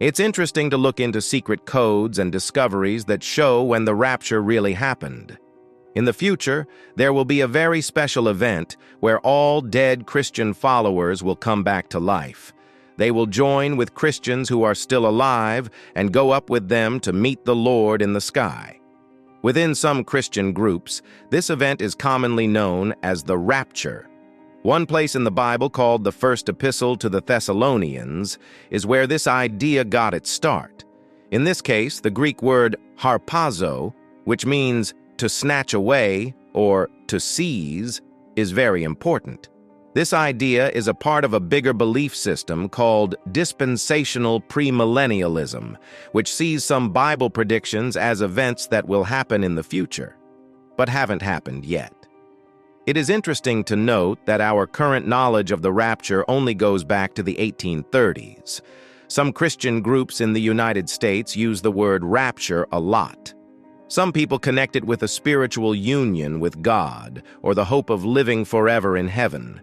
It's interesting to look into secret codes and discoveries that show when the rapture really happened. In the future, there will be a very special event where all dead Christian followers will come back to life. They will join with Christians who are still alive and go up with them to meet the Lord in the sky. Within some Christian groups, this event is commonly known as the Rapture. One place in the Bible, called the First Epistle to the Thessalonians, is where this idea got its start. In this case, the Greek word harpazo, which means to snatch away or to seize, is very important. This idea is a part of a bigger belief system called dispensational premillennialism, which sees some Bible predictions as events that will happen in the future, but haven't happened yet. It is interesting to note that our current knowledge of the rapture only goes back to the 1830s. Some Christian groups in the United States use the word rapture a lot. Some people connect it with a spiritual union with God or the hope of living forever in heaven.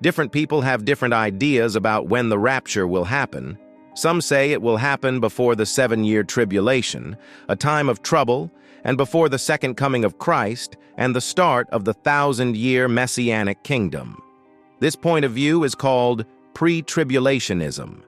Different people have different ideas about when the rapture will happen. Some say it will happen before the 7-year tribulation, a time of trouble, and before the second coming of Christ and the start of the 1,000-year messianic kingdom. This point of view is called pre-tribulationism,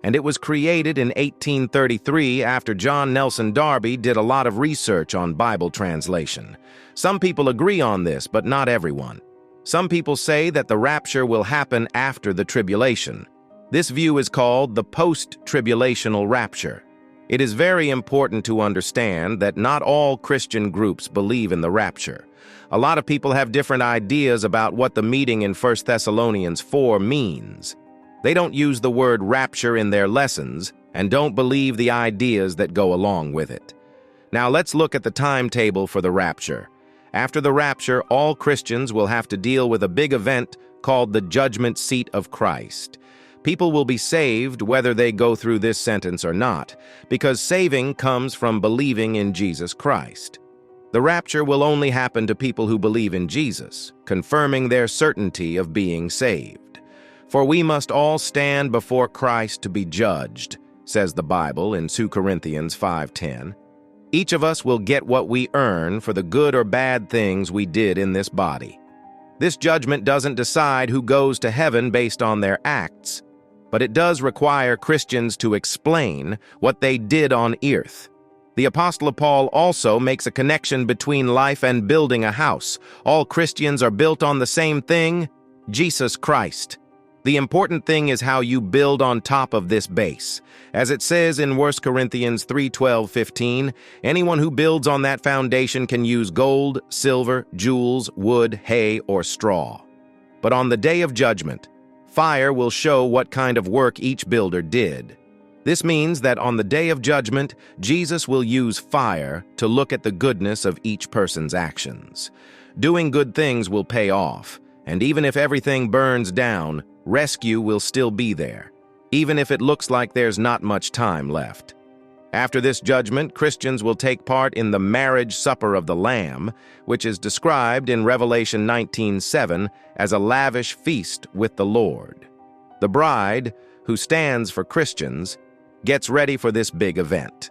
and it was created in 1833 after John Nelson Darby did a lot of research on Bible translation. Some people agree on this, but not everyone. Some people say that the rapture will happen after the tribulation. This view is called the post-tribulational rapture. It is very important to understand that not all Christian groups believe in the rapture. A lot of people have different ideas about what the meeting in 1 Thessalonians 4 means. They don't use the word rapture in their lessons and don't believe the ideas that go along with it. Now let's look at the timetable for the rapture. After the rapture, all Christians will have to deal with a big event called the judgment seat of Christ. People will be saved whether they go through this sentence or not, because saving comes from believing in Jesus Christ. The rapture will only happen to people who believe in Jesus, confirming their certainty of being saved. For we must all stand before Christ to be judged, says the Bible in 2 Corinthians 5:10. Each of us will get what we earn for the good or bad things we did in this body. This judgment doesn't decide who goes to heaven based on their acts, but it does require Christians to explain what they did on earth. The Apostle Paul also makes a connection between life and building a house. All Christians are built on the same thing, Jesus Christ. The important thing is how you build on top of this base. As it says in 1 Corinthians 3:12-15, anyone who builds on that foundation can use gold, silver, jewels, wood, hay, or straw. But on the day of judgment, fire will show what kind of work each builder did. This means that on the day of judgment, Jesus will use fire to look at the goodness of each person's actions. Doing good things will pay off, and even if everything burns down, rescue will still be there, even if it looks like there's not much time left. After this judgment, Christians will take part in the marriage supper of the Lamb, which is described in Revelation 19:7 as a lavish feast with the Lord. The bride, who stands for Christians, gets ready for this big event.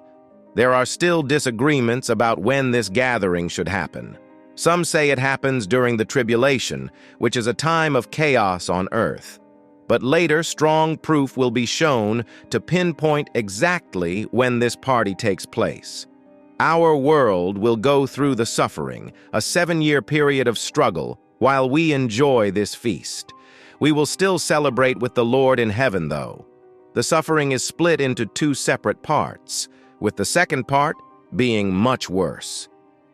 There are still disagreements about when this gathering should happen. Some say it happens during the tribulation, which is a time of chaos on earth. But later, strong proof will be shown to pinpoint exactly when this party takes place. Our world will go through the suffering, a 7-year period of struggle, while we enjoy this feast. We will still celebrate with the Lord in heaven, though. The suffering is split into 2 separate parts, with the second part being much worse.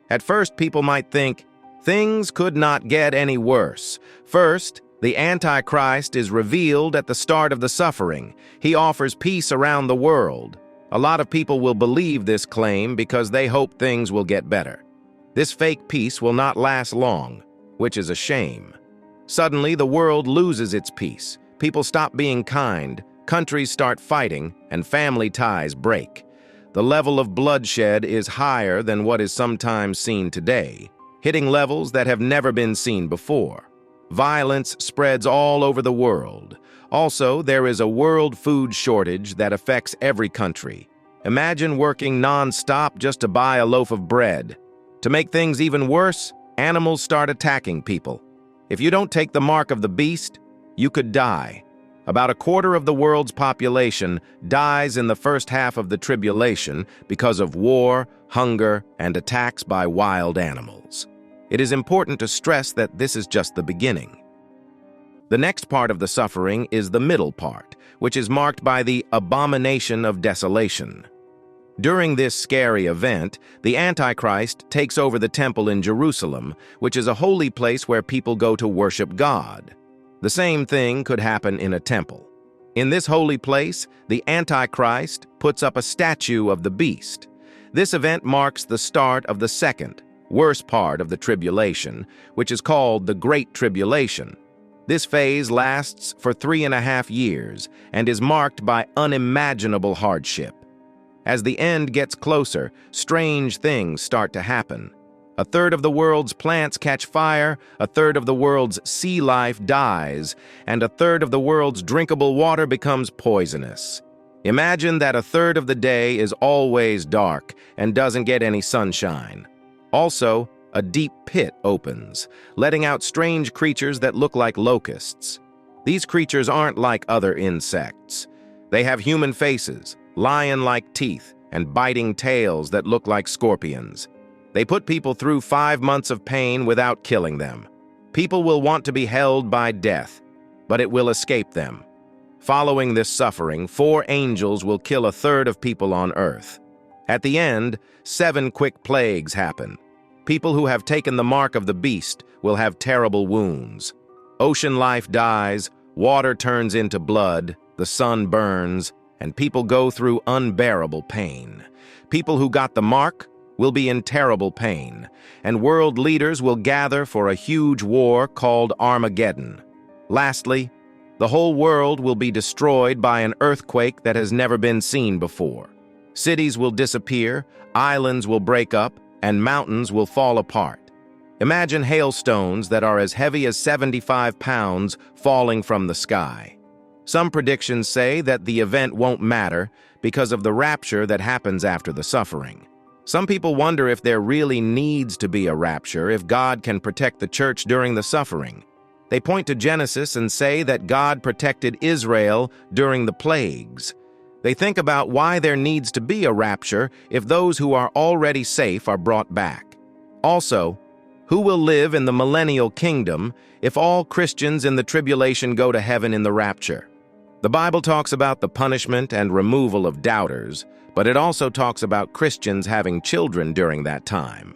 At first, people might think, things could not get any worse. First, the Antichrist is revealed at the start of the suffering. He offers peace around the world. A lot of people will believe this claim because they hope things will get better. This fake peace will not last long, which is a shame. Suddenly, the world loses its peace. People stop being kind, countries start fighting, and family ties break. The level of bloodshed is higher than what is sometimes seen today, hitting levels that have never been seen before. Violence spreads all over the world. Also, there is a world food shortage that affects every country. Imagine working non-stop just to buy a loaf of bread. To make things even worse, animals start attacking people. If you don't take the mark of the beast, you could die. About a quarter of the world's population dies in the first half of the tribulation because of war, hunger, and attacks by wild animals. It is important to stress that this is just the beginning. The next part of the suffering is the middle part, which is marked by the abomination of desolation. During this scary event, the Antichrist takes over the temple in Jerusalem, which is a holy place where people go to worship God. The same thing could happen in a temple. In this holy place, the Antichrist puts up a statue of the beast. This event marks the start of the second, worst part of the tribulation, which is called the Great Tribulation. This phase lasts for 3.5 years and is marked by unimaginable hardship. As the end gets closer, strange things start to happen. A third of the world's plants catch fire, a third of the world's sea life dies, and a third of the world's drinkable water becomes poisonous. Imagine that a third of the day is always dark and doesn't get any sunshine. Also, a deep pit opens, letting out strange creatures that look like locusts. These creatures aren't like other insects. They have human faces, lion-like teeth, and biting tails that look like scorpions. They put people through 5 months of pain without killing them. People will want to be held by death, but it will escape them. Following this suffering, 4 angels will kill a third of people on earth. At the end, 7 quick plagues happen. People who have taken the mark of the beast will have terrible wounds. Ocean life dies, water turns into blood, the sun burns, and people go through unbearable pain. People who got the mark will be in terrible pain, and world leaders will gather for a huge war called Armageddon. Lastly, the whole world will be destroyed by an earthquake that has never been seen before. Cities will disappear, islands will break up, and mountains will fall apart. Imagine hailstones that are as heavy as 75 pounds falling from the sky. Some predictions say that the event won't matter because of the rapture that happens after the suffering. Some people wonder if there really needs to be a rapture if God can protect the church during the suffering. They point to Genesis and say that God protected Israel during the plagues. They think about why there needs to be a rapture if those who are already safe are brought back. Also, who will live in the millennial kingdom if all Christians in the tribulation go to heaven in the rapture? The Bible talks about the punishment and removal of doubters, but it also talks about Christians having children during that time.